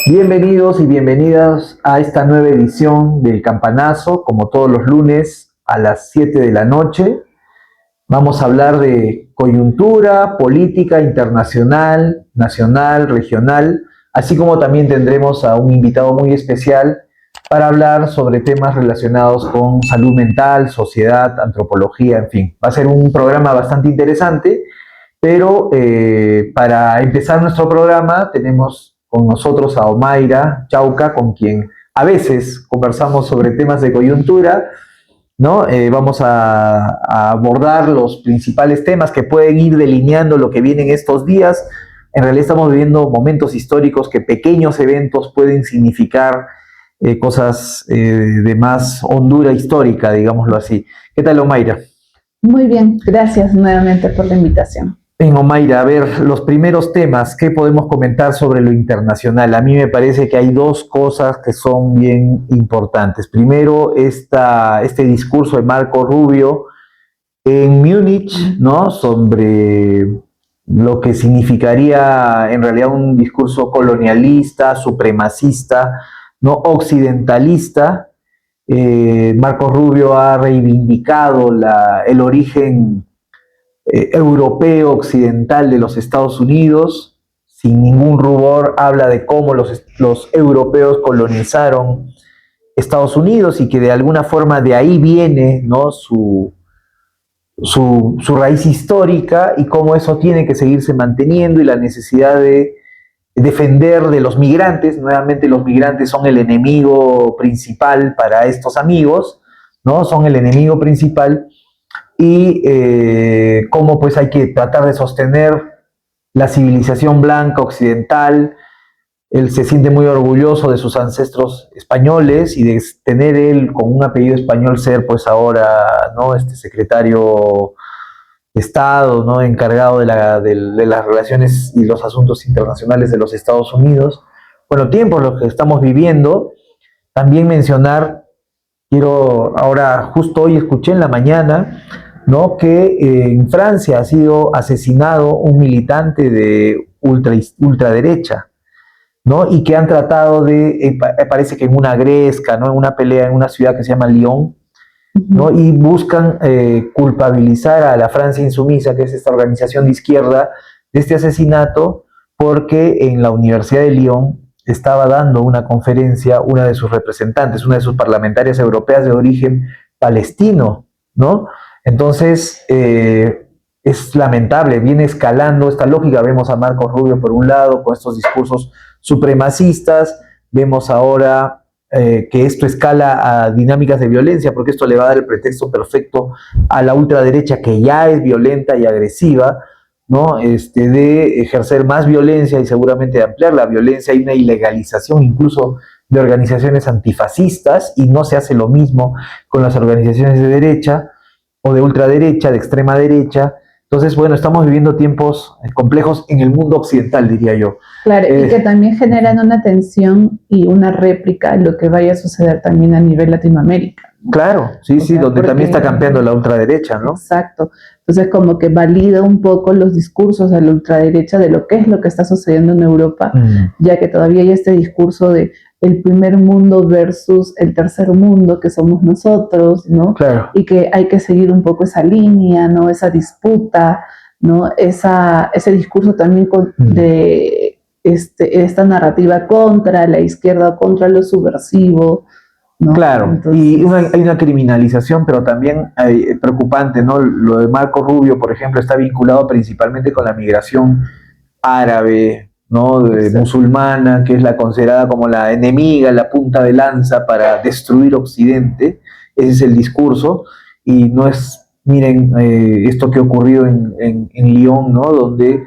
Bienvenidos y bienvenidas a esta nueva edición del Campanazo, como todos los lunes a las 7 de la noche. Vamos a hablar de coyuntura, política internacional, nacional, regional, así como también tendremos a un invitado muy especial para hablar sobre temas relacionados con salud mental, sociedad, antropología, en fin. Va a ser un programa bastante interesante, pero para empezar nuestro programa tenemos con nosotros a Omaira Chauca, con quien a veces conversamos sobre temas de coyuntura, ¿no? Vamos a abordar los principales temas que pueden ir delineando lo que viene en estos días. En realidad estamos viviendo momentos históricos que pequeños eventos pueden significar cosas de más hondura histórica, digámoslo así. ¿Qué tal, Omaira? Muy bien, gracias nuevamente por la invitación. En Omaira, a ver, los primeros temas, ¿qué podemos comentar sobre lo internacional? A mí me parece que hay dos cosas que son bien importantes. Primero, este discurso de Marco Rubio en Múnich, ¿no? Sobre lo que significaría en realidad un discurso colonialista, supremacista, ¿no? Occidentalista. Marco Rubio ha reivindicado el origen europeo occidental de los Estados Unidos, sin ningún rubor habla de cómo los europeos colonizaron Estados Unidos y que de alguna forma de ahí viene, ¿no? su raíz histórica y cómo eso tiene que seguirse manteniendo y la necesidad de defender de los migrantes. Nuevamente los migrantes son el enemigo principal para estos amigos, ¿no? Son el enemigo principal y cómo pues hay que tratar de sostener la civilización blanca occidental. Él se siente muy orgulloso de sus ancestros españoles y de tener él con un apellido español ser pues ahora, ¿no? Secretario de Estado, ¿no? Encargado de las relaciones y los asuntos internacionales de los Estados Unidos. Bueno, tiempos los que estamos viviendo. También mencionar, quiero ahora, justo hoy escuché en la mañana, ¿no? Que en Francia ha sido asesinado un militante de ultraderecha, ¿no? Y que han tratado parece que en una gresca, ¿no? En una pelea en una ciudad que se llama Lyon, ¿no? Y buscan culpabilizar a la Francia Insumisa, que es esta organización de izquierda, de este asesinato, porque en la Universidad de Lyon estaba dando una conferencia una de sus representantes, una de sus parlamentarias europeas de origen palestino, ¿no? Entonces, es lamentable, viene escalando esta lógica. Vemos a Marco Rubio por un lado con estos discursos supremacistas, vemos ahora que esto escala a dinámicas de violencia, porque esto le va a dar el pretexto perfecto a la ultraderecha, que ya es violenta y agresiva, ¿no? De ejercer más violencia y seguramente de ampliar la violencia. Hay una ilegalización incluso de organizaciones antifascistas y no se hace lo mismo con las organizaciones de derecha o de ultraderecha, de extrema derecha. Entonces, bueno, estamos viviendo tiempos complejos en el mundo occidental, diría yo. Claro, y que también generan una tensión y una réplica a lo que vaya a suceder también a nivel Latinoamérica. Claro, sí, sí, donde porque, también está campeando la ultraderecha, ¿no? Exacto. Entonces, como que valida un poco los discursos de la ultraderecha de lo que es lo que está sucediendo en Europa, ya que todavía hay este discurso de el primer mundo versus el tercer mundo, que somos nosotros, ¿no? Claro. Y que hay que seguir un poco esa línea, ¿no? Esa disputa, ¿no? Ese discurso también de esta narrativa contra la izquierda, contra lo subversivo, ¿no? Claro, Entonces, y hay una criminalización, pero también preocupante, ¿no? Lo de Marco Rubio, por ejemplo, está vinculado principalmente con la migración árabe, ¿no? Musulmana, que es la considerada como la enemiga, la punta de lanza para destruir Occidente. Ese es el discurso, y no es, miren, esto que ha ocurrido en Lyon, ¿no? Donde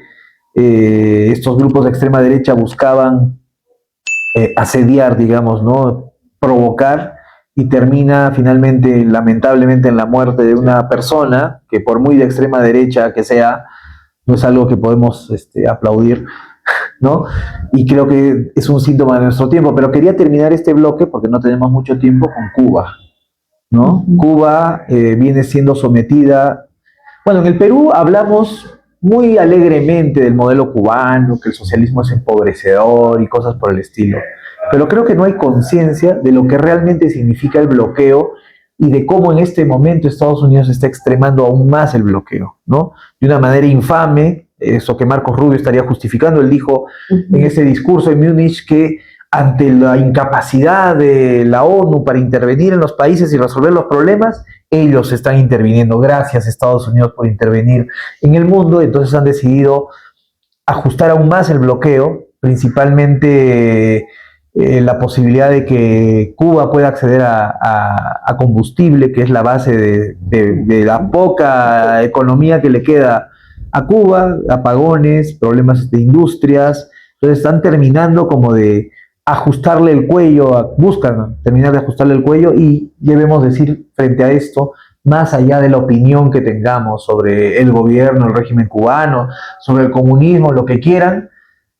estos grupos de extrema derecha buscaban asediar, digamos, ¿no? Provocar, y termina finalmente, lamentablemente, en la muerte de una persona que, por muy de extrema derecha que sea, no es algo que podemos aplaudir, ¿no? Y creo que es un síntoma de nuestro tiempo. Pero quería terminar este bloque, porque no tenemos mucho tiempo, con Cuba, ¿no? Cuba viene siendo sometida. Bueno, en el Perú hablamos muy alegremente del modelo cubano, que el socialismo es empobrecedor y cosas por el estilo. Pero creo que no hay conciencia de lo que realmente significa el bloqueo y de cómo en este momento Estados Unidos está extremando aún más el bloqueo, ¿no? De una manera infame, eso que Marcos Rubio estaría justificando. Él dijo en ese discurso en Múnich que ante la incapacidad de la ONU para intervenir en los países y resolver los problemas, ellos están interviniendo. Gracias, Estados Unidos, por intervenir en el mundo. Entonces han decidido ajustar aún más el bloqueo, principalmente la posibilidad de que Cuba pueda acceder a combustible, que es la base de la poca economía que le queda a Cuba, apagones, problemas de industrias. Entonces están terminando como de ajustarle el cuello, buscan terminar de ajustarle el cuello, y debemos decir frente a esto, más allá de la opinión que tengamos sobre el gobierno, el régimen cubano, sobre el comunismo, lo que quieran,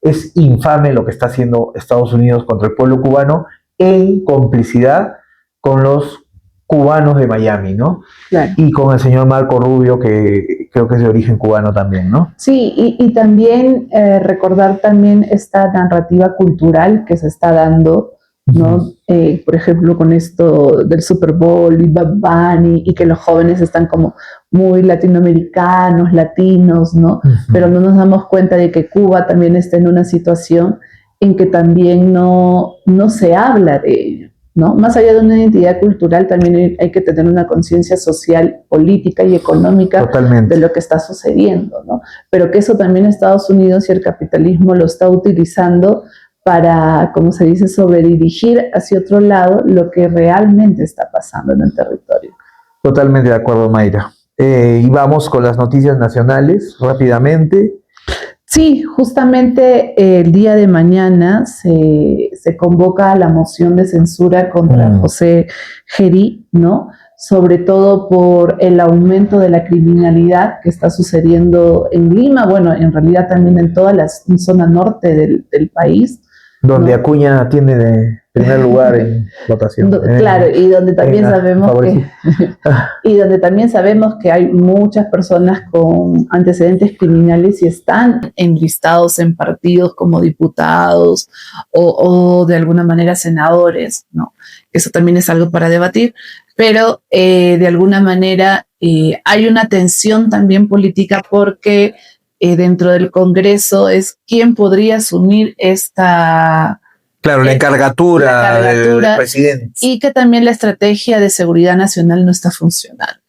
es infame lo que está haciendo Estados Unidos contra el pueblo cubano en complicidad con los cubanos de Miami, ¿no? Claro. Y con el señor Marco Rubio, que creo que es de origen cubano también, ¿no? Sí, y también recordar también esta narrativa cultural que se está dando, ¿no? Por ejemplo, con esto del Super Bowl y Bad Bunny, y que los jóvenes están como muy latinoamericanos, latinos, ¿no? Pero no nos damos cuenta de que Cuba también está en una situación en que también no se habla de ello, ¿no? Más allá de una identidad cultural, también hay que tener una conciencia social, política y económica Totalmente de lo que está sucediendo, ¿no? Pero que eso también Estados Unidos y el capitalismo lo está utilizando para, como se dice, sobredirigir hacia otro lado lo que realmente está pasando en el territorio. Totalmente de acuerdo, Mayra. Y vamos con las noticias nacionales rápidamente. Sí, justamente el día de mañana se convoca la moción de censura contra José Gerí, ¿no? Sobre todo por el aumento de la criminalidad que está sucediendo en Lima, bueno, en realidad también en toda la zona norte del país. Donde ¿no? Acuña tiene de primer lugar en votación. Claro, y donde también sabemos que hay muchas personas con antecedentes criminales y están enlistados en partidos como diputados o de alguna manera senadores, ¿no? Eso también es algo para debatir, pero de alguna manera hay una tensión también política porque dentro del Congreso es quién podría asumir esta... Claro, la encargatura del presidente. Y que también la estrategia de seguridad nacional no está funcionando,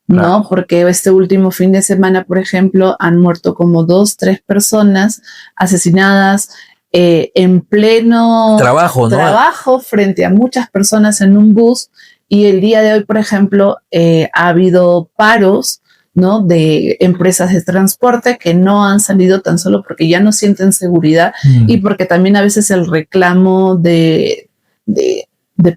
¿no? Claro. Porque este último fin de semana, por ejemplo, han muerto como 2-3 personas asesinadas en pleno trabajo, ¿no? Frente a muchas personas en un bus. Y el día de hoy, por ejemplo, ha habido paros, ¿no? De empresas de transporte que no han salido tan solo porque ya no sienten seguridad y porque también a veces el reclamo de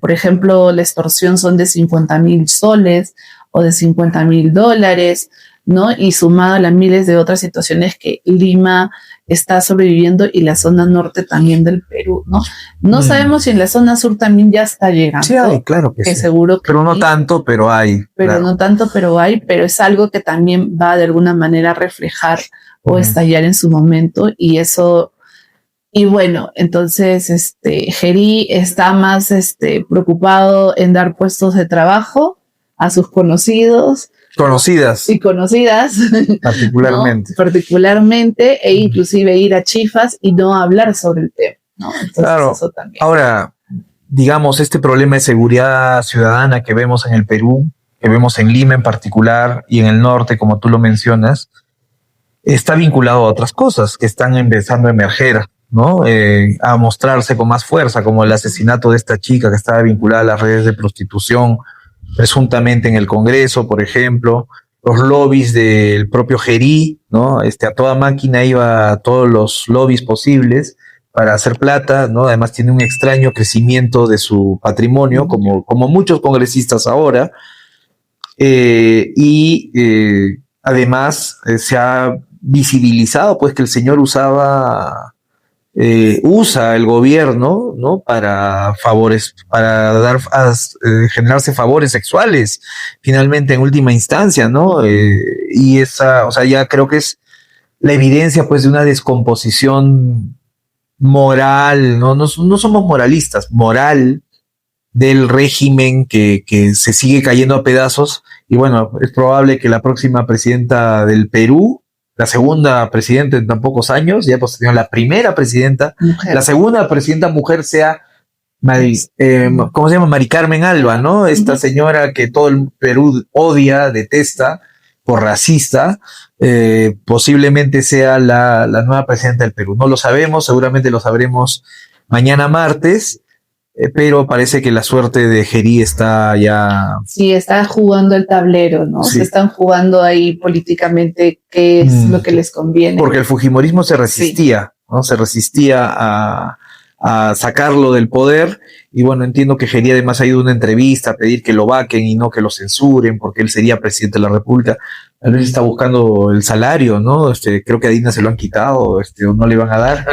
por ejemplo, la extorsión son de 50,000 soles o de $50,000, ¿no? Y sumado a las miles de otras situaciones que Lima está sobreviviendo y la zona norte también del Perú, ¿no? No sabemos si en la zona sur también ya está llegando. Sí hay, claro que sí. Seguro que pero no tanto, pero hay. Pero claro. no tanto, pero hay, pero es algo que también va de alguna manera a reflejar o estallar en su momento y eso... Y bueno, entonces Gerí está más preocupado en dar puestos de trabajo a sus conocidas particularmente, ¿no? Particularmente e inclusive ir a chifas y no hablar sobre el tema, ¿no? Entonces, claro. Eso también. Ahora, digamos, este problema de seguridad ciudadana que vemos en el Perú, que vemos en Lima en particular y en el norte, como tú lo mencionas, está vinculado a otras cosas que están empezando a emerger, ¿no? A mostrarse con más fuerza, como el asesinato de esta chica que estaba vinculada a las redes de prostitución, presuntamente en el Congreso, por ejemplo, los lobbies del propio Gerí, ¿no? A toda máquina iba a todos los lobbies posibles para hacer plata, ¿no? Además tiene un extraño crecimiento de su patrimonio, como muchos congresistas ahora, además se ha visibilizado pues que el señor usa el gobierno, ¿no? Para generarse favores sexuales, finalmente en última instancia, ¿no? Y esa, o sea, ya creo que es la evidencia pues de una descomposición moral, no somos moralistas, moral del régimen que se sigue cayendo a pedazos. Y bueno, es probable que la próxima presidenta del Perú, la segunda presidenta en tan pocos años, ya hemos tenido la primera presidenta, mujer. La segunda presidenta mujer sea ¿cómo se llama? Mari Carmen Alba, ¿no? Esta señora que todo el Perú odia, detesta, por racista, posiblemente sea la nueva presidenta del Perú. No lo sabemos, seguramente lo sabremos mañana martes, pero parece que la suerte de Gerí está ya... Sí, está jugando el tablero, ¿no? Sí. Se están jugando ahí políticamente qué es lo que les conviene. Porque el fujimorismo se resistía, sí, ¿no? Se resistía a sacarlo del poder, y bueno, entiendo que Gerí además ha ido a una entrevista a pedir que lo vaquen y no que lo censuren, porque él sería presidente de la República. A veces está buscando el salario, ¿no? Creo que a Dina se lo han quitado, o no le van a dar.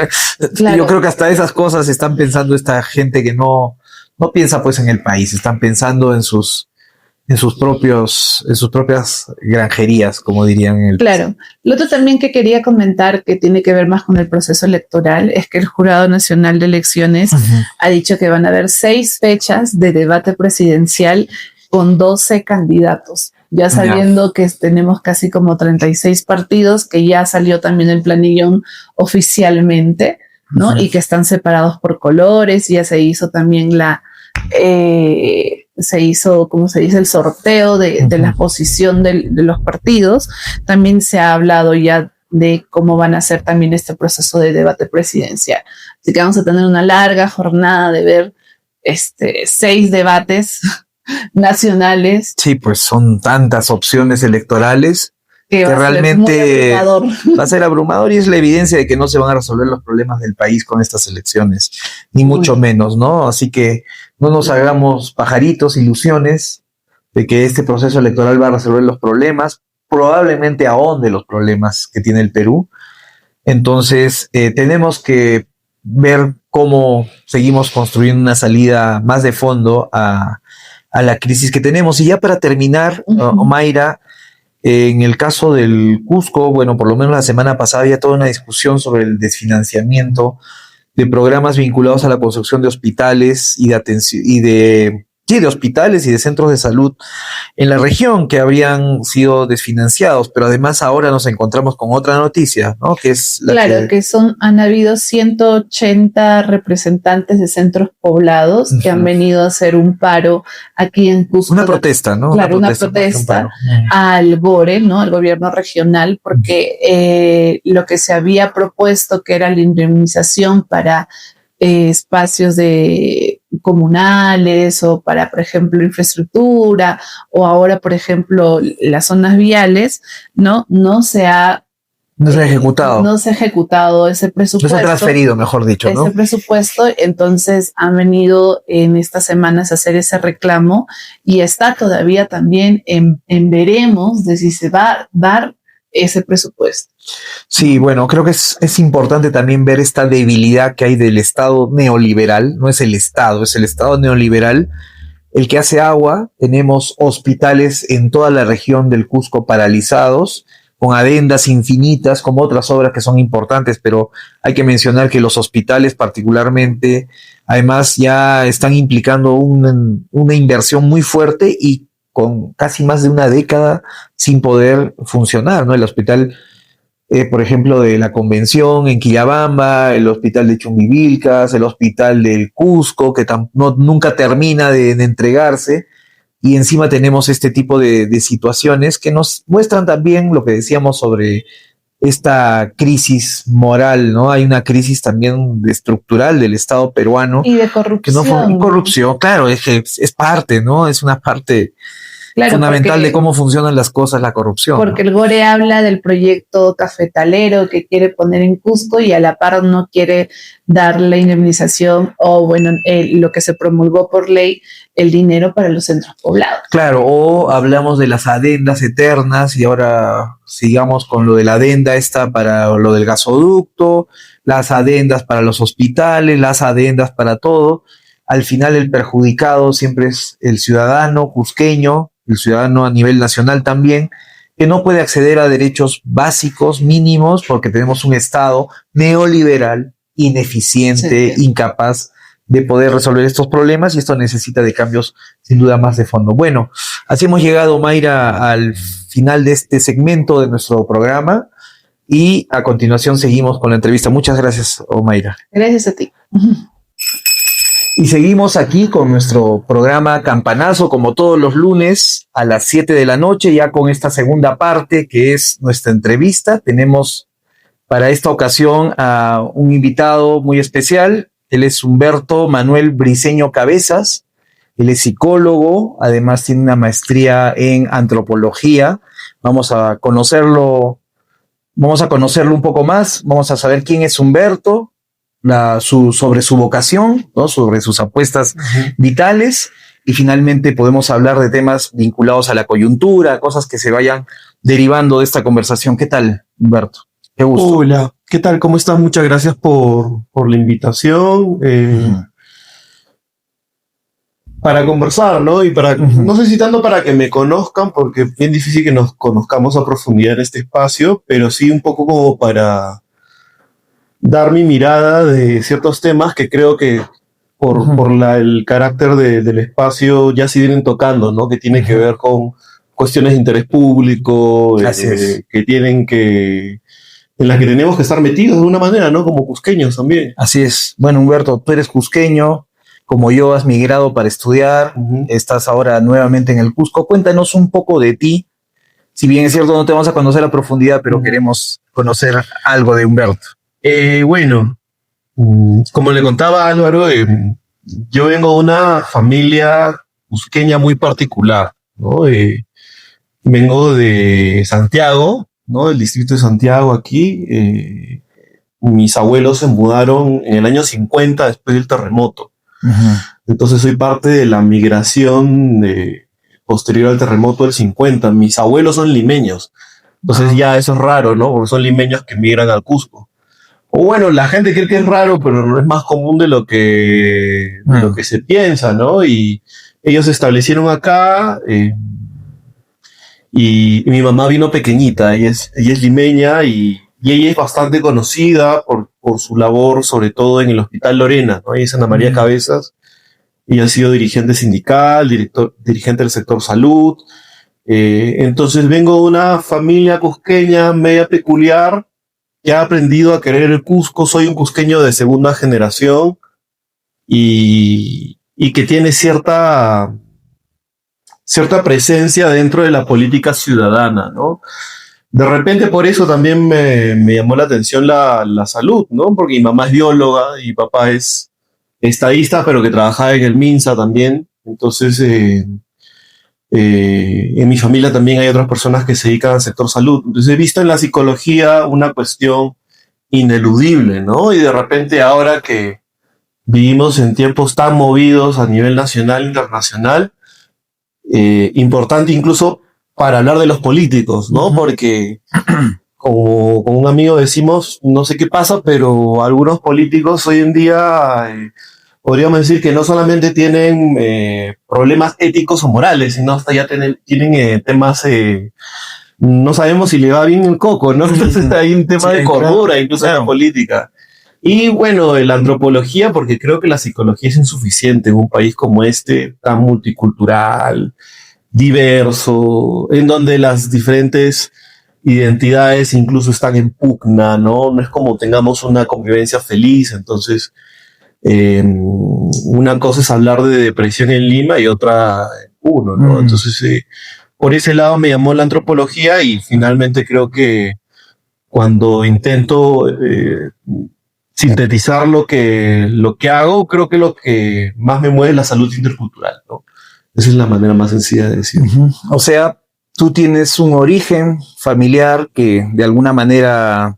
Claro. Yo creo que hasta esas cosas están pensando esta gente que no piensa pues en el país, están pensando en sus propias granjerías, como dirían en el país. Claro. Lo otro también que quería comentar, que tiene que ver más con el proceso electoral, es que el Jurado Nacional de Elecciones ha dicho que van a haber 6 fechas de debate presidencial con 12 candidatos. Ya sabiendo que tenemos casi como 36 partidos, que ya salió también el planillón oficialmente, ¿no? Y que están separados por colores, ya se hizo también se hizo, ¿cómo se dice?, el sorteo de la posición de los partidos. También se ha hablado ya de cómo van a ser también este proceso de debate presidencial. Así que vamos a tener una larga jornada de ver 6 debates nacionales. Sí, pues son tantas opciones electorales que realmente va a ser abrumador, y es la evidencia de que no se van a resolver los problemas del país con estas elecciones, ni mucho menos, ¿no? Así que no nos hagamos pajaritos, ilusiones de que este proceso electoral va a resolver los problemas, probablemente ahonde los problemas que tiene el Perú. Entonces tenemos que ver cómo seguimos construyendo una salida más de fondo a la crisis que tenemos. Y ya para terminar, Mayra, en el caso del Cusco, bueno, por lo menos la semana pasada había toda una discusión sobre el desfinanciamiento de programas vinculados a la construcción de hospitales y de atención de hospitales y de centros de salud en la región que habrían sido desfinanciados, pero además ahora nos encontramos con otra noticia, ¿no? Que es han habido 180 representantes de centros poblados que han venido a hacer un paro aquí en Cusco. Una protesta, ¿no? Claro, una protesta al GORE, ¿no? Al gobierno regional, porque lo que se había propuesto, que era la indemnización para espacios comunales o para, por ejemplo, infraestructura, o ahora, por ejemplo, las zonas viales, no se ha ejecutado. No se ha ejecutado ese presupuesto. No se ha transferido, mejor dicho, ¿no? Ese presupuesto, entonces han venido en estas semanas a hacer ese reclamo, y está todavía también en veremos de si se va a dar ese presupuesto. Sí, bueno, creo que es importante también ver esta debilidad que hay del Estado neoliberal. No es el Estado, es el Estado neoliberal el que hace agua. Tenemos hospitales en toda la región del Cusco paralizados, con adendas infinitas, como otras obras que son importantes, pero hay que mencionar que los hospitales particularmente, además, ya están implicando una inversión muy fuerte y con casi más de una década sin poder funcionar, ¿no? El hospital, por ejemplo, de la Convención en Quillabamba, el hospital de Chumbivilcas, el hospital del Cusco, que nunca termina de entregarse, y encima tenemos este tipo de situaciones que nos muestran también lo que decíamos sobre esta crisis moral, ¿no? Hay una crisis también estructural del Estado peruano. Y de corrupción. Corrupción, claro, es que es parte, ¿no? Es una parte fundamental de cómo funcionan las cosas, la corrupción. Porque el GORE habla del proyecto cafetalero que quiere poner en Cusco, y a la par no quiere dar la indemnización lo que se promulgó por ley, el dinero para los centros poblados. Claro, o hablamos de las adendas eternas, y ahora sigamos con lo de la adenda esta para lo del gasoducto, las adendas para los hospitales, las adendas para todo. Al final el perjudicado siempre es el ciudadano cusqueño, el ciudadano a nivel nacional también, que no puede acceder a derechos básicos mínimos porque tenemos un Estado neoliberal, ineficiente, Sí. incapaz de poder resolver estos problemas, y esto necesita de cambios sin duda más de fondo. Bueno, así hemos llegado, Mayra, al final de este segmento de nuestro programa, y a continuación seguimos con la entrevista. Muchas gracias, Mayra. Gracias a ti. Y seguimos aquí con nuestro programa Campanazo, como todos los lunes a las 7 de la noche, ya con esta segunda parte que es nuestra entrevista. Tenemos para esta ocasión a un invitado muy especial. Él es Humberto Manuel Briceño Cabezas. Él es psicólogo, además tiene una maestría en antropología. Vamos a conocerlo un poco más, vamos a saber quién es Humberto, sobre su vocación, ¿no? Sobre sus apuestas vitales, y finalmente podemos hablar de temas vinculados a la coyuntura, cosas que se vayan derivando de esta conversación. ¿Qué tal, Humberto? Qué gusto. Hola, ¿qué tal? ¿Cómo estás? Muchas gracias por la invitación. Para conversar, ¿no? Y no sé si tanto para que me conozcan, porque es bien difícil que nos conozcamos a profundidad en este espacio, pero sí un poco como para dar mi mirada de ciertos temas que creo que por el carácter del espacio ya se vienen tocando, ¿no? Que tiene que ver con cuestiones de interés público, que tienen que... en las que tenemos que estar metidos de una manera, ¿no? Como cusqueños también. Así es. Bueno, Humberto, tú eres cusqueño, como yo has migrado para estudiar, estás ahora nuevamente en el Cusco. Cuéntanos un poco de ti. Si bien es cierto, no te vamos a conocer a profundidad, pero queremos conocer algo de Humberto. Bueno, como le contaba a Álvaro, yo vengo de una familia cusqueña muy particular, ¿no? Vengo de Santiago, ¿no? Del distrito de Santiago aquí. Mis abuelos se mudaron en el año 50 después del terremoto. Entonces soy parte de la migración posterior al terremoto del 50. Mis abuelos son limeños. Entonces ya eso es raro, ¿no? Porque son limeños que migran al Cusco. O bueno, la gente cree que es raro, pero no es más común de lo que se piensa, ¿no? Y ellos se establecieron acá. Y mi mamá vino pequeñita. Ella es limeña y ella es bastante conocida por su labor, sobre todo en el Hospital Lorena, ¿no? Ella es Ana María Cabezas. Ella ha sido dirigente sindical, dirigente del sector salud. Entonces vengo de una familia cusqueña media peculiar que ha aprendido a querer el Cusco. Soy un cusqueño de segunda generación y que tiene cierta presencia dentro de la política ciudadana, ¿no? De repente por eso también me llamó la atención la salud, ¿no? Porque mi mamá es bióloga y mi papá es estadista, pero que trabajaba en el MINSA también. Entonces, en mi familia también hay otras personas que se dedican al sector salud. Entonces he visto en la psicología una cuestión ineludible, ¿no? Y de repente ahora que vivimos en tiempos tan movidos a nivel nacional e internacional, importante incluso para hablar de los políticos, ¿no? Porque como con un amigo decimos, no sé qué pasa, pero algunos políticos hoy en día podríamos decir que no solamente tienen problemas éticos o morales, sino hasta ya tienen temas, no sabemos si le va bien el coco, ¿no? Entonces hay un tema de cordura, incluso en la política. Y bueno, la antropología, porque creo que la psicología es insuficiente en un país como este, tan multicultural, diverso, en donde las diferentes identidades incluso están en pugna, ¿no? No es como tengamos una convivencia feliz. Entonces, una cosa es hablar de depresión en Lima y otra en Puno, ¿no? Entonces, por ese lado me llamó la antropología y finalmente creo que cuando intento sintetizar lo que hago, creo que lo que más me mueve es la salud intercultural, ¿no? Esa es la manera más sencilla de decirlo. O sea, tú tienes un origen familiar que de alguna manera,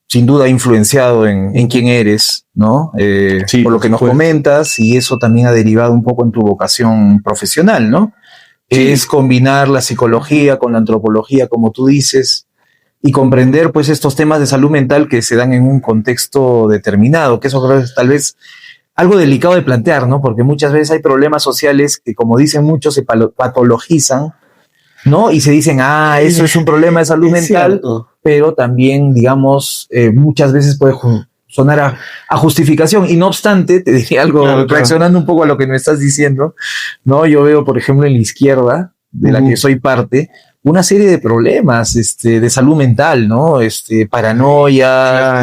sin duda, ha influenciado en quién eres, ¿no? Sí, por lo que nos comentas, y eso también ha derivado un poco en tu vocación profesional, ¿no? Sí. Es combinar la psicología con la antropología, como tú dices, y comprender pues estos temas de salud mental que se dan en un contexto determinado, que eso creo que es tal vez algo delicado de plantear, ¿no? Porque muchas veces hay problemas sociales que, como dicen muchos, se patologizan ¿no? Y se dicen, eso es un problema de salud mental, cierto. pero también, digamos, muchas veces puede sonar a justificación. Y no obstante, te diría algo, Claro. reaccionando un poco a lo que me estás diciendo, ¿no? Yo veo, por ejemplo, en la izquierda, de la que soy parte, una serie de problemas de salud mental, ¿no? Paranoia,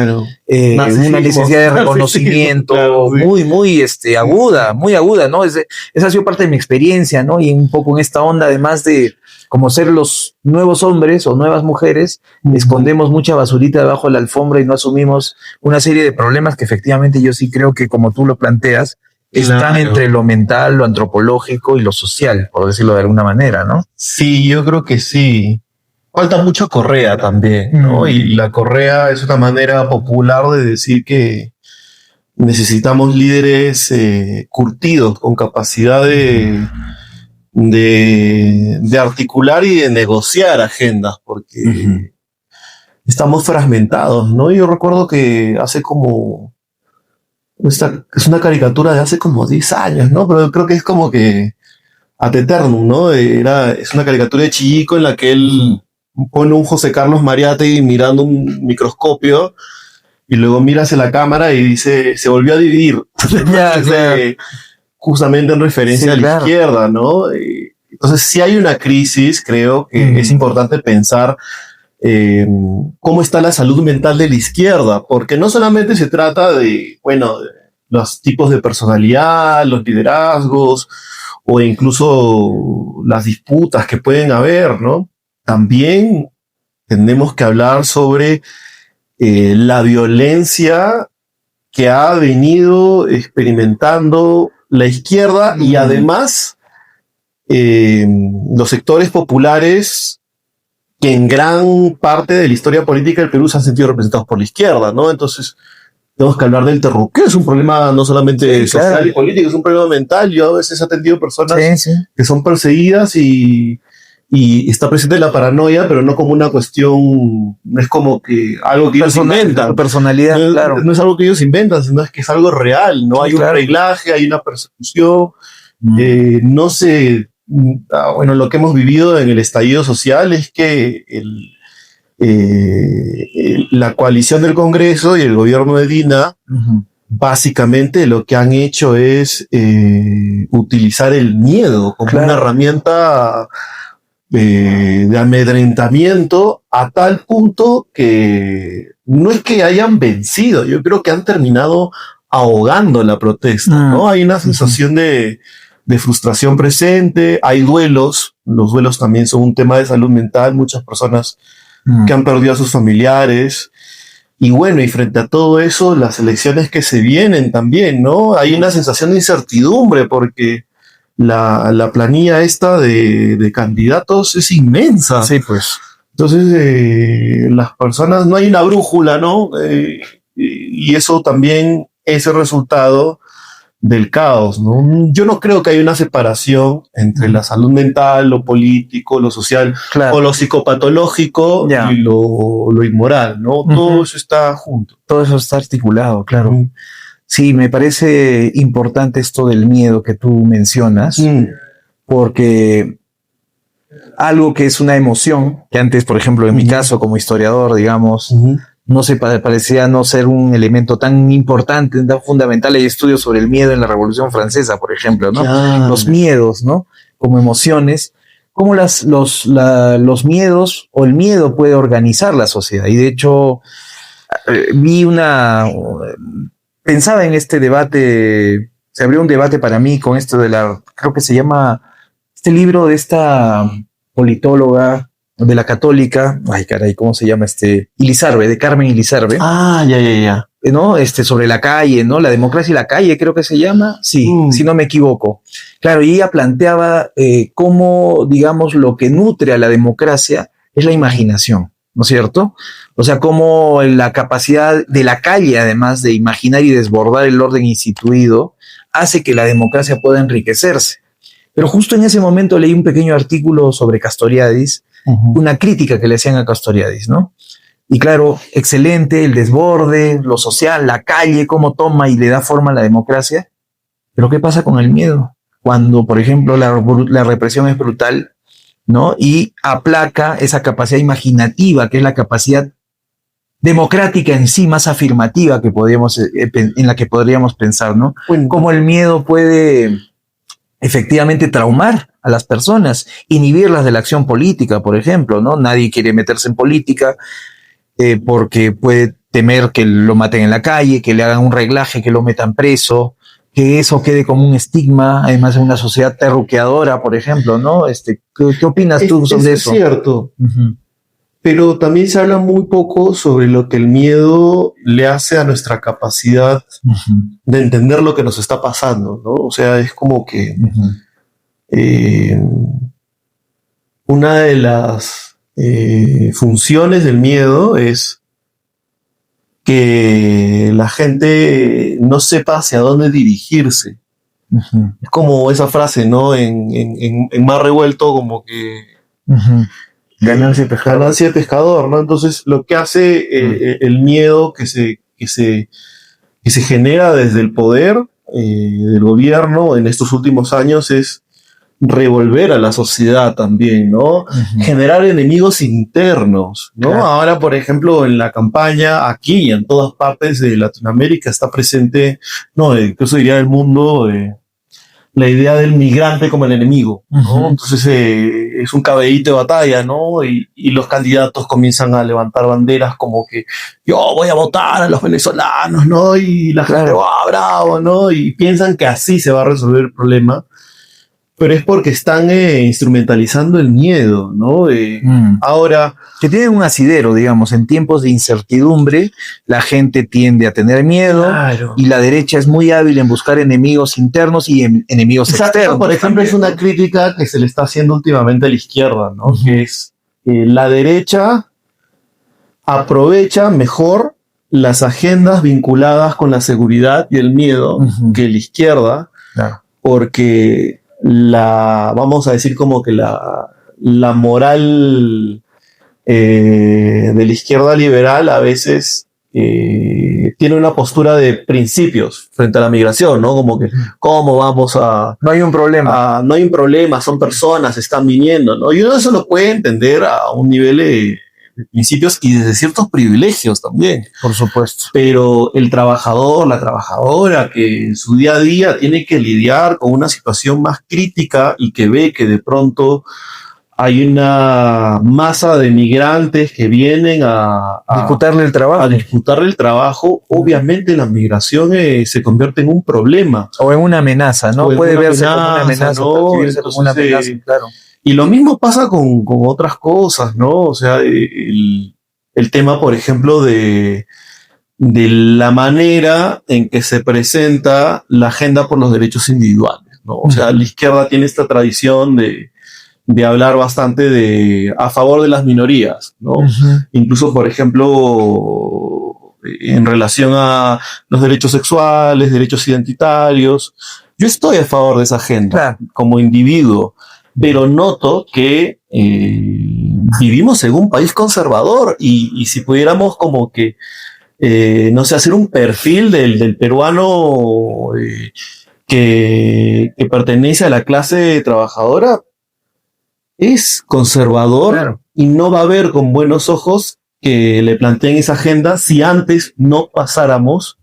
Claro. una necesidad de reconocimiento claro, sí. muy muy aguda, ¿no? Esa ha sido parte de mi experiencia, ¿no? Y un poco en esta onda, además de como ser los nuevos hombres o nuevas mujeres, escondemos mucha basurita debajo de la alfombra y no asumimos una serie de problemas que efectivamente yo sí creo que, como tú lo planteas, están entre lo mental, lo antropológico y lo social, por decirlo de alguna manera, ¿no? Sí, yo creo que sí. Falta mucha correa también, ¿no? Y la correa es una manera popular de decir que necesitamos líderes curtidos, con capacidad de articular y de negociar agendas, porque estamos fragmentados, ¿no? Yo recuerdo que hace como... es una caricatura de hace como 10 años, ¿no? Pero creo que es como que ad eternum, ¿no? Es una caricatura de Chihiko en la que él pone un José Carlos Mariátegui mirando un microscopio y luego mira hacia la cámara y dice, se volvió a dividir. Justamente en referencia a la izquierda, ¿no? Entonces, si hay una crisis, creo que es importante pensar cómo está la salud mental de la izquierda, porque no solamente se trata de, bueno, los tipos de personalidad, los liderazgos, o incluso las disputas que pueden haber, ¿no? También tenemos que hablar sobre la violencia que ha venido experimentando la izquierda y además los sectores populares que en gran parte de la historia política del Perú se han sentido representados por la izquierda, ¿no? Entonces, tenemos que hablar del terruqueo, es un problema no solamente social y político, es un problema mental. Yo a veces he atendido personas que son perseguidas y está presente la paranoia, pero no como una cuestión, no es como que algo que ellos inventan. Personalidad, no es algo que ellos inventan, sino es que es algo real, ¿no? Hay un reglaje, hay una persecución, no sé. Bueno, lo que hemos vivido en el estallido social es que la coalición del Congreso y el gobierno de Dina básicamente lo que han hecho es utilizar el miedo como una herramienta de amedrentamiento, a tal punto que no es que hayan vencido, yo creo que han terminado ahogando la protesta, ¿no? Hay una sensación de frustración presente, hay duelos, los duelos también son un tema de salud mental, muchas personas que han perdido a sus familiares, y bueno, y frente a todo eso, las elecciones que se vienen también, ¿no? Hay una sensación de incertidumbre porque la planilla esta de candidatos es inmensa. Sí, pues. Entonces, las personas, no hay una brújula, ¿no? Y eso también es el resultado del caos, ¿no? Yo no creo que haya una separación entre la salud mental, lo político, lo social, o lo psicopatológico y lo inmoral, ¿no? Todo eso está junto. Todo eso está articulado, claro. Sí, me parece importante esto del miedo que tú mencionas, porque algo que es una emoción, que antes, por ejemplo, en mi caso como historiador, digamos, no se parecía no ser un elemento tan importante, tan fundamental. Hay estudios sobre el miedo en la Revolución Francesa, por ejemplo, ¿no? Los miedos, ¿no? Como emociones, cómo los miedos o el miedo puede organizar la sociedad. Y de hecho, pensaba en este debate, se abrió un debate para mí con esto creo que se llama, este libro de esta politóloga de la Católica, ay caray, ¿cómo se llama? Ilizarbe, de Carmen Ilizarbe. Ya. ¿No? Sobre la calle, ¿no? La democracia y la calle, creo que se llama. Sí, si no me equivoco. Claro, y ella planteaba cómo, digamos, lo que nutre a la democracia es la imaginación, ¿no es cierto? O sea, cómo la capacidad de la calle, además de imaginar y desbordar el orden instituido, hace que la democracia pueda enriquecerse. Pero justo en ese momento leí un pequeño artículo sobre Castoriadis, una crítica que le hacían a Castoriadis, ¿no? Y claro, excelente, el desborde, lo social, la calle, cómo toma y le da forma a la democracia. Pero ¿qué pasa con el miedo? Cuando, por ejemplo, la represión es brutal ¿no? Y aplaca esa capacidad imaginativa, que es la capacidad democrática en sí, más afirmativa que en la que podríamos pensar, ¿no? Bueno, Cómo el miedo puede efectivamente traumar a las personas, inhibirlas de la acción política, por ejemplo, ¿no? Nadie quiere meterse en política porque puede temer que lo maten en la calle, que le hagan un reglaje, que lo metan preso, que eso quede como un estigma, además de una sociedad terruqueadora, por ejemplo, ¿no? ¿Qué opinas tú sobre eso? Es cierto, pero también se habla muy poco sobre lo que el miedo le hace a nuestra capacidad de entender lo que nos está pasando, ¿no? O sea, es como que una de las funciones del miedo es que la gente no sepa hacia dónde dirigirse. Es como esa frase, ¿no? En Mar Revuelto, como que Ganancia de pescador. Ganancia de pescador, ¿no? Entonces, lo que hace el miedo que se genera desde el poder del gobierno en estos últimos años es revolver a la sociedad también, ¿no? Generar enemigos internos, ¿no? Claro. Ahora, por ejemplo, en la campaña, aquí y en todas partes de Latinoamérica está presente, no, incluso diría del mundo, la idea del migrante como el enemigo, ¿no? Entonces es un cabellito de batalla, ¿no? Y los candidatos comienzan a levantar banderas como que yo voy a votar a los venezolanos, ¿no? Y la gente va bravo, ¿no? Y piensan que así se va a resolver el problema. Pero es porque están instrumentalizando el miedo, ¿no? Ahora... Que tienen un asidero, digamos, en tiempos de incertidumbre, la gente tiende a tener miedo, Claro. Y la derecha es muy hábil en buscar enemigos internos y enemigos externos. Por ejemplo, es una crítica que se le está haciendo últimamente a la izquierda, ¿no? Que es la derecha aprovecha mejor las agendas vinculadas con la seguridad y el miedo que la izquierda, porque vamos a decir como que la moral de la izquierda liberal a veces tiene una postura de principios frente a la migración, ¿no? Como que, ¿cómo vamos a...? No hay un problema. No hay un problema, son personas, están viniendo, ¿no? Y uno eso lo puede entender a un nivel de principios y desde ciertos privilegios también. Por supuesto. Pero el trabajador, la trabajadora que en su día a día tiene que lidiar con una situación más crítica y que ve que de pronto hay una masa de migrantes que vienen a disputarle el trabajo. A disputarle el trabajo, obviamente la migración se convierte en un problema. O en una amenaza, ¿no? Puede verse como una amenaza, ¿no? percibirse como una amenaza, claro. Y lo mismo pasa con otras cosas, ¿no? O sea, el tema, por ejemplo, de la manera en que se presenta la agenda por los derechos individuales, ¿no? O sea, la izquierda tiene esta tradición de hablar bastante a favor de las minorías, ¿no? Incluso, por ejemplo, en relación a los derechos sexuales, derechos identitarios. Yo estoy a favor de esa agenda como individuo, pero noto que vivimos en un país conservador y si pudiéramos como que, no sé, hacer un perfil del peruano que pertenece a la clase trabajadora, es conservador y no va a ver con buenos ojos que le planteen esa agenda si antes no pasáramos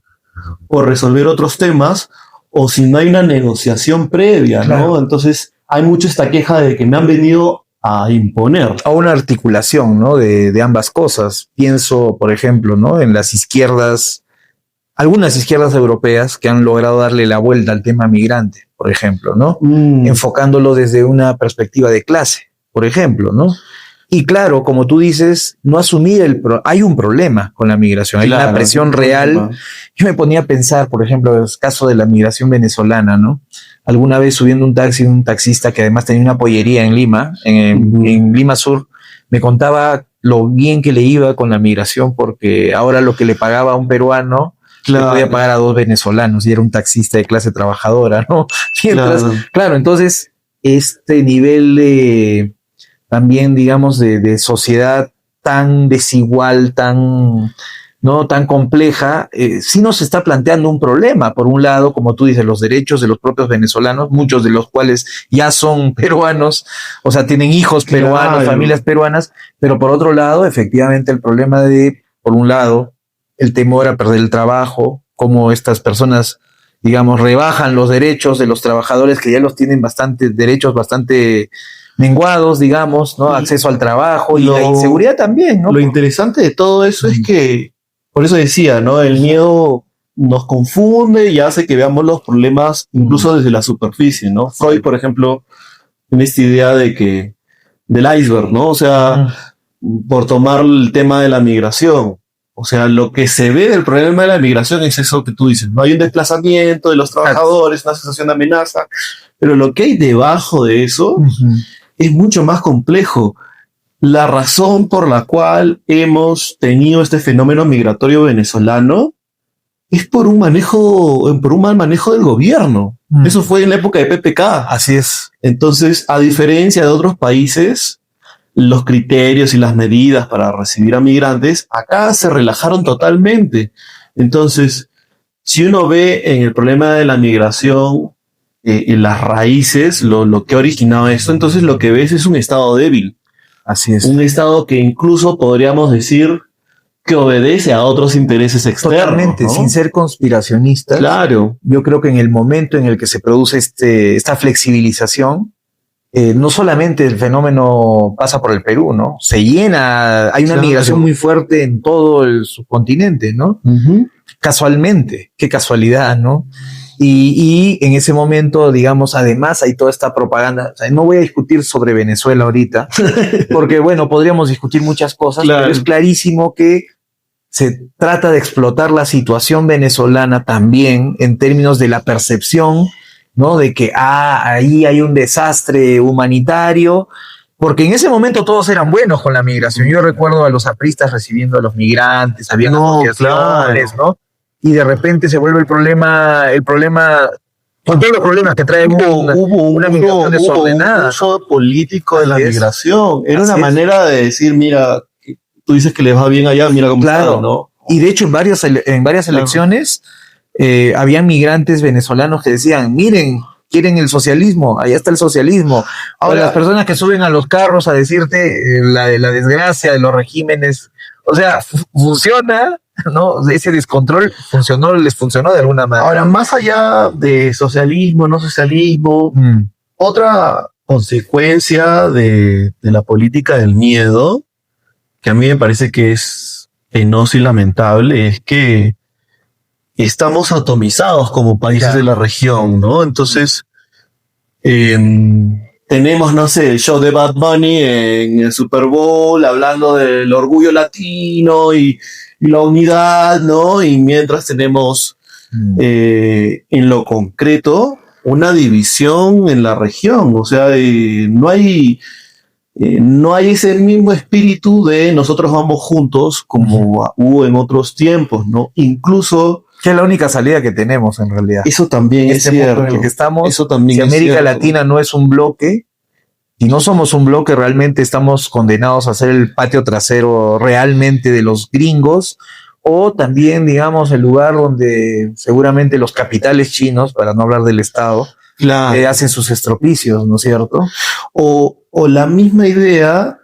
por resolver otros temas o si no hay una negociación previa, ¿no? Entonces hay mucho esta queja de que me han venido a imponer. A una articulación, ¿no? De ambas cosas. Pienso, por ejemplo, ¿no? En las izquierdas, algunas izquierdas europeas que han logrado darle la vuelta al tema migrante, por ejemplo, ¿no? Enfocándolo desde una perspectiva de clase, por ejemplo, ¿no? Y claro, como tú dices, no asumir hay un problema con la migración, hay una presión real. Yo me ponía a pensar, por ejemplo, en el caso de la migración venezolana, ¿no? Alguna vez subiendo un taxi, un taxista que además tenía una pollería en Lima, en Lima Sur, me contaba lo bien que le iba con la migración porque ahora lo que le pagaba a un peruano le podía pagar a 2 venezolanos y era un taxista de clase trabajadora, ¿no? Mientras, claro, entonces este nivel de también, digamos, de sociedad tan desigual, tan no tan compleja, sí nos está planteando un problema. Por un lado, como tú dices, los derechos de los propios venezolanos, muchos de los cuales ya son peruanos, o sea, tienen hijos peruanos, familias peruanas, pero por otro lado, efectivamente, el problema de, por un lado, el temor a perder el trabajo, cómo estas personas, digamos, rebajan los derechos de los trabajadores que ya los tienen derechos bastante menguados, digamos, ¿no? Acceso al trabajo y la inseguridad también, ¿no? Lo interesante de todo eso es que, por eso decía, ¿no? El miedo nos confunde y hace que veamos los problemas incluso desde la superficie, ¿no? Freud, por ejemplo, en esta idea del iceberg, ¿no? O sea, por tomar el tema de la migración. O sea, lo que se ve del problema de la migración es eso que tú dices, ¿no? Hay un desplazamiento de los trabajadores, una sensación de amenaza, pero lo que hay debajo de eso es mucho más complejo. La razón por la cual hemos tenido este fenómeno migratorio venezolano es por un mal manejo del gobierno. Eso fue en la época de PPK. Así es. Entonces, a diferencia de otros países, los criterios y las medidas para recibir a migrantes acá se relajaron totalmente. Entonces, si uno ve en el problema de la migración, en las raíces, lo que ha originado esto, entonces lo que ves es un Estado débil. Así es. Un Estado que incluso podríamos decir que obedece a otros intereses externos. Totalmente, ¿no? Sin ser conspiracionistas. Claro. Yo creo que en el momento en el que se produce esta flexibilización, no solamente el fenómeno pasa por el Perú, ¿no? Se llena, hay una migración muy fuerte en todo el subcontinente, ¿no? Casualmente, qué casualidad, ¿no? Y en ese momento, digamos, además hay toda esta propaganda. O sea, no voy a discutir sobre Venezuela ahorita, porque bueno, podríamos discutir muchas cosas, pero es clarísimo que se trata de explotar la situación venezolana también en términos de la percepción, ¿no? De que, ahí hay un desastre humanitario, porque en ese momento todos eran buenos con la migración. Yo recuerdo a los apristas recibiendo a los migrantes, había asociaciones, ¿no? Y de repente se vuelve el problema, con todos los problemas que trae una migración desordenada. Un uso político de la migración. Era una manera de decir, mira, tú dices que les va bien allá, mira cómo está, ¿no? Y de hecho en varias elecciones habían migrantes venezolanos que decían, miren, quieren el socialismo, allá está el socialismo. Ahora, las personas que suben a los carros a decirte la desgracia de los regímenes, o sea, funciona, ¿no? Ese descontrol les funcionó de alguna manera. Ahora, más allá de socialismo, no socialismo, otra consecuencia de la política del miedo, que a mí me parece que es penoso y lamentable, es que estamos atomizados como países de la región, ¿no? Entonces, tenemos, no sé, el show de Bad Bunny en el Super Bowl hablando del orgullo latino y la unidad, ¿no? Y mientras tenemos en lo concreto una división en la región, o sea, no hay ese mismo espíritu de nosotros vamos juntos como hubo en otros tiempos, ¿no? Incluso que es la única salida que tenemos en realidad. Eso también es cierto. En el que estamos, eso también si es América cierto. Latina no es un bloque, y no somos un bloque, realmente estamos condenados a ser el patio trasero realmente de los gringos, o también, digamos, el lugar donde seguramente los capitales chinos, para no hablar del Estado, hacen sus estropicios, ¿no es cierto? O la misma idea,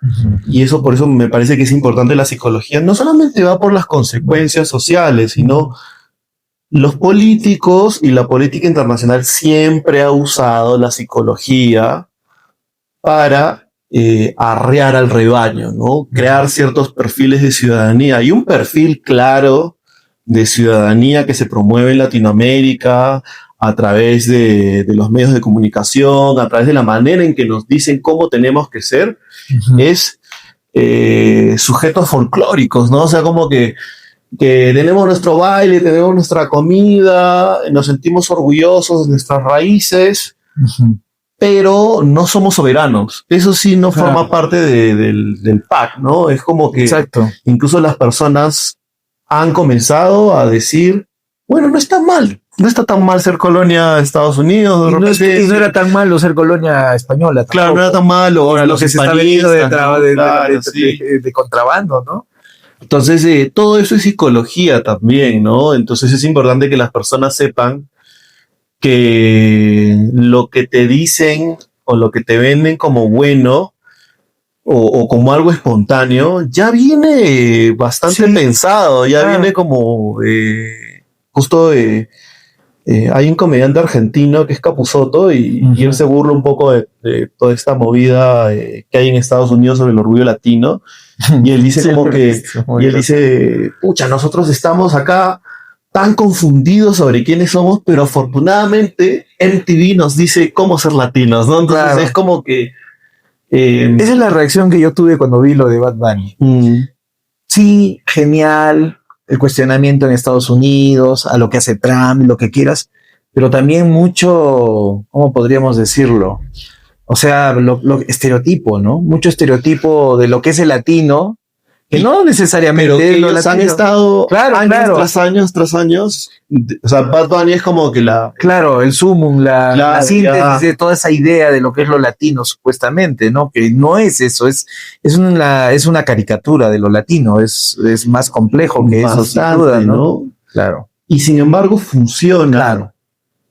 y eso por eso me parece que es importante la psicología, no solamente va por las consecuencias sociales, sino los políticos y la política internacional siempre ha usado la psicología para arrear al rebaño, ¿no? Crear ciertos perfiles de ciudadanía. Hay un perfil claro de ciudadanía que se promueve en Latinoamérica a través de los medios de comunicación, a través de la manera en que nos dicen cómo tenemos que ser, es sujetos folclóricos, ¿no? O sea, como que tenemos nuestro baile, tenemos nuestra comida, nos sentimos orgullosos de nuestras raíces, pero no somos soberanos. Eso sí no forma parte del PAC, ¿no? Es como que incluso las personas han comenzado a decir, bueno, no está mal. No está tan mal ser colonia de Estados Unidos. Y no era tan malo ser colonia española. Claro, no era tan malo. Ahora lo que se está vendiendo de contrabando, ¿no? Entonces, todo eso es psicología también, ¿no? Entonces es importante que las personas sepan que lo que te dicen o lo que te venden como bueno o como algo espontáneo, ya viene bastante pensado, ya viene como justo hay un comediante argentino que es Capusotto y él se burla un poco de toda esta movida que hay en Estados Unidos sobre el orgullo latino. Y él dice pucha, nosotros estamos acá tan confundidos sobre quiénes somos, pero afortunadamente MTV nos dice cómo ser latinos, ¿no? Entonces es como que... esa es la reacción que yo tuve cuando vi lo de Bad Bunny. Sí, genial, el cuestionamiento en Estados Unidos, a lo que hace Trump, lo que quieras, pero también mucho, ¿cómo podríamos decirlo? O sea, lo estereotipo, ¿no? Mucho estereotipo de lo que es el latino, que no necesariamente pero que lo ellos latino. Han estado claro. tras años. O sea, Bad Bunny es como que Claro, el sumum, la síntesis de toda esa idea de lo que es lo latino, supuestamente, ¿no? Que no es eso, es una caricatura de lo latino, es más complejo que eso, sin duda, ¿no? Claro. Y sin embargo funciona. Claro.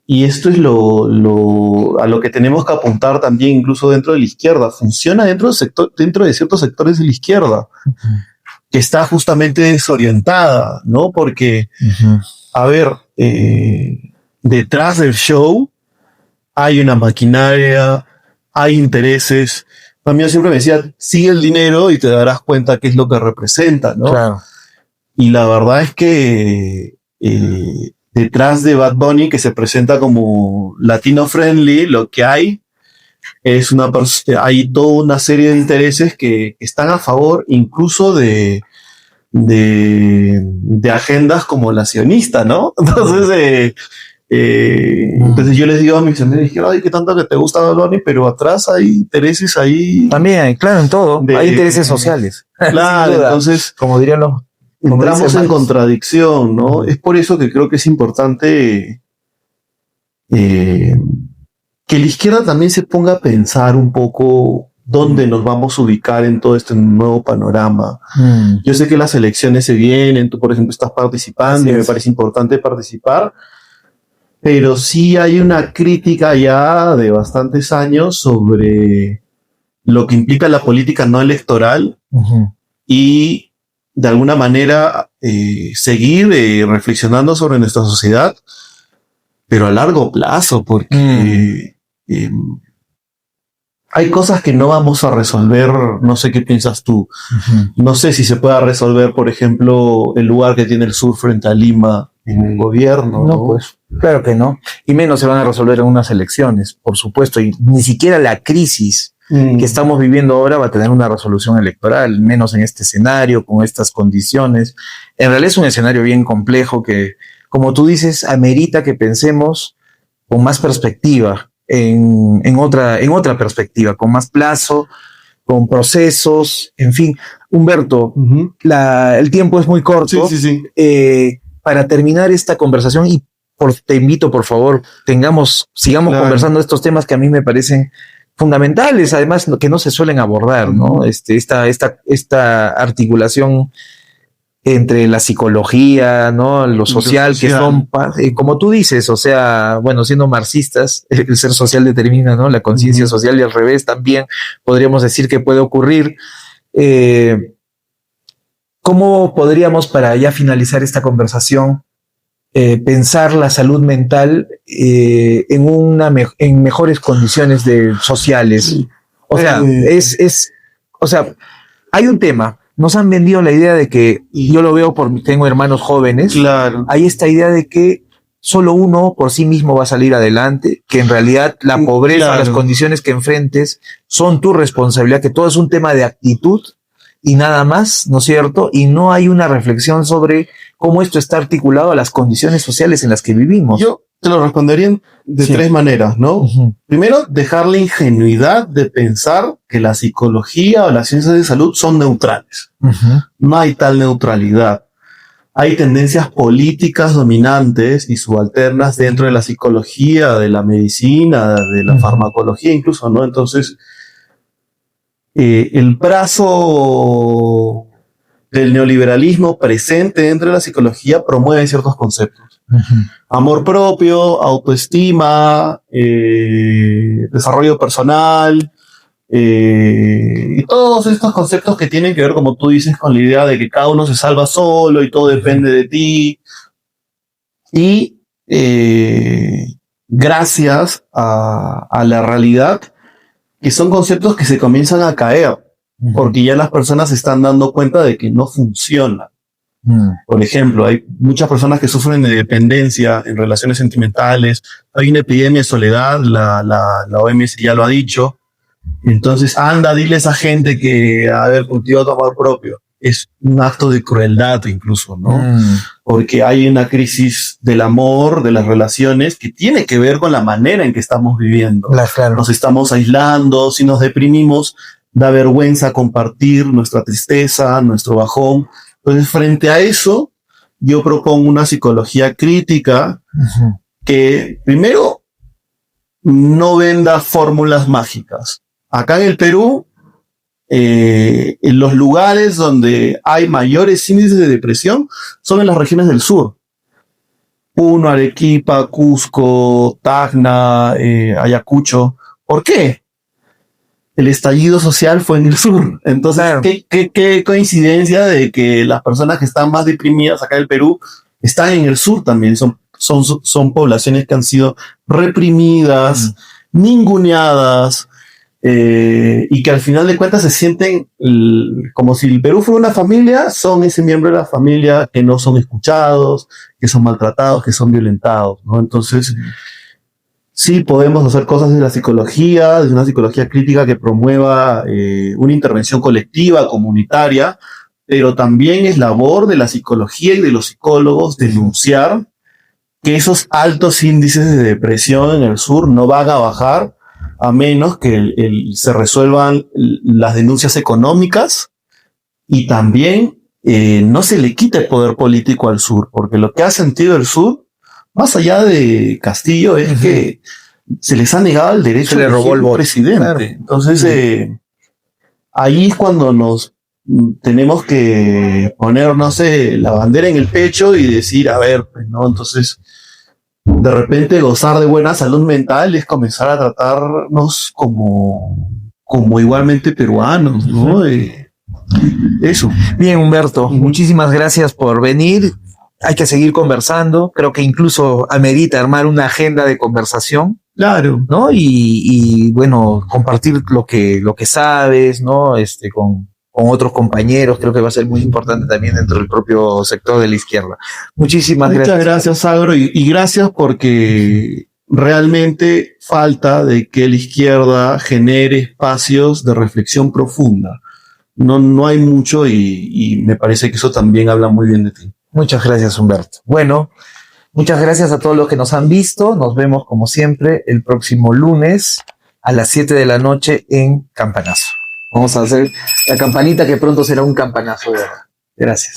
Y esto es a lo que tenemos que apuntar también, incluso dentro de la izquierda. Funciona dentro de ciertos sectores de la izquierda, que está justamente desorientada, ¿no? Porque, a ver, detrás del show hay una maquinaria, hay intereses. A mí siempre me decía, sigue el dinero y te darás cuenta qué es lo que representa, ¿no? Claro. Y la verdad es que detrás de Bad Bunny, que se presenta como latino friendly, lo que hay es hay toda una serie de intereses que están a favor incluso de agendas como la sionista, ¿no? Entonces yo les digo a mis amigos, ay, qué tanto que te gusta Bad Bunny, pero atrás hay intereses ahí. También hay, claro, en todo, hay intereses sociales. Claro, entonces, como dirían los... entramos en contradicción, ¿no? Es por eso que creo que es importante que la izquierda también se ponga a pensar un poco dónde nos vamos a ubicar en todo este nuevo panorama. Yo sé que las elecciones se vienen, tú por ejemplo estás participando y me parece importante participar, pero sí hay una crítica ya de bastantes años sobre lo que implica la política no electoral y de alguna manera seguir reflexionando sobre nuestra sociedad, pero a largo plazo, porque hay cosas que no vamos a resolver. No sé qué piensas tú. No sé si se pueda resolver, por ejemplo, el lugar que tiene el sur frente a Lima en un gobierno. No, pues claro que no. Y menos se van a resolver en unas elecciones, por supuesto. Y ni siquiera la crisis que estamos viviendo ahora va a tener una resolución electoral, menos en este escenario, con estas condiciones. En realidad es un escenario bien complejo que, como tú dices, amerita que pensemos con más perspectiva, en otra perspectiva, con más plazo, con procesos, en fin. Humberto, el tiempo es muy corto. Sí. Para terminar esta conversación, y te invito, por favor, sigamos conversando estos temas que a mí me parecen fundamentales, además que no se suelen abordar, ¿no? Esta articulación entre la psicología, ¿no? Lo social, que son, como tú dices, o sea, bueno, siendo marxistas, el ser social determina, ¿no? La conciencia social, y al revés también podríamos decir que puede ocurrir. ¿Cómo podríamos, para ya finalizar esta conversación, pensar la salud mental en mejores condiciones sociales? O sea, hay un tema. Nos han vendido la idea de que, y yo lo veo tengo hermanos jóvenes, claro. Hay esta idea de que solo uno por sí mismo va a salir adelante, que en realidad la pobreza, las condiciones que enfrentes son tu responsabilidad, que todo es un tema de actitud y nada más, ¿no es cierto? Y no hay una reflexión sobre cómo esto está articulado a las condiciones sociales en las que vivimos. Yo te lo respondería de tres maneras, ¿no? Primero, dejar la ingenuidad de pensar que la psicología o las ciencias de salud son neutrales. No hay tal neutralidad. Hay tendencias políticas dominantes y subalternas dentro de la psicología, de la medicina, de la farmacología incluso, ¿no? Entonces, el brazo del neoliberalismo presente dentro de la psicología promueve ciertos conceptos. Amor propio, autoestima, desarrollo personal, y todos estos conceptos que tienen que ver, como tú dices, con la idea de que cada uno se salva solo y todo depende de ti. Y gracias a la realidad, que son conceptos que se comienzan a caer, porque ya las personas se están dando cuenta de que no funcionan. Por ejemplo, hay muchas personas que sufren de dependencia en relaciones sentimentales, hay una epidemia de soledad, la OMS ya lo ha dicho. Entonces, dile a esa gente que, cultiva tu amor propio. Es un acto de crueldad incluso, ¿no? Porque hay una crisis del amor, de las relaciones, que tiene que ver con la manera en que estamos viviendo. Claro. Nos estamos aislando, si nos deprimimos, da vergüenza compartir nuestra tristeza, nuestro bajón. Entonces, frente a eso, yo propongo una psicología crítica que, primero, no venda fórmulas mágicas. Acá en el Perú, en los lugares donde hay mayores índices de depresión son en las regiones del sur. Puno, Arequipa, Cusco, Tacna, Ayacucho. ¿Por qué? El estallido social fue en el sur. Entonces, claro. ¿Qué coincidencia de que las personas que están más deprimidas acá en el Perú están en el sur también? Son poblaciones que han sido reprimidas, ninguneadas, y que al final de cuentas se sienten como si el Perú fuera una familia, son ese miembro de la familia que no son escuchados, que son maltratados, que son violentados, ¿no? Entonces, sí podemos hacer cosas desde la psicología, desde una psicología crítica que promueva una intervención colectiva, comunitaria, pero también es labor de la psicología y de los psicólogos denunciar que esos altos índices de depresión en el sur no van a bajar a menos que se resuelvan las denuncias económicas y también no se le quite el poder político al sur, porque lo que ha sentido el sur, más allá de Castillo, es que se les ha negado el derecho de elegir un presidente. Claro. Entonces, ahí es cuando nos tenemos que poner, no sé, la bandera en el pecho y decir, a ver, pues, ¿no? Entonces, de repente gozar de buena salud mental es comenzar a tratarnos como igualmente peruanos, ¿no? Eso. Bien, Humberto, muchísimas gracias por venir. Hay que seguir conversando. Creo que incluso amerita armar una agenda de conversación. Claro. ¿No? Y bueno, compartir lo que sabes, ¿no? Con otros compañeros, creo que va a ser muy importante también dentro del propio sector de la izquierda. Muchísimas gracias. Muchas gracias, Agro, y gracias porque realmente falta de que la izquierda genere espacios de reflexión profunda. No hay mucho y me parece que eso también habla muy bien de ti. Muchas gracias, Humberto. Bueno, muchas gracias a todos los que nos han visto. Nos vemos, como siempre, el próximo lunes a las 7 de la noche en Campanazo. Vamos a hacer la campanita que pronto será un campanazo de verdad. Gracias.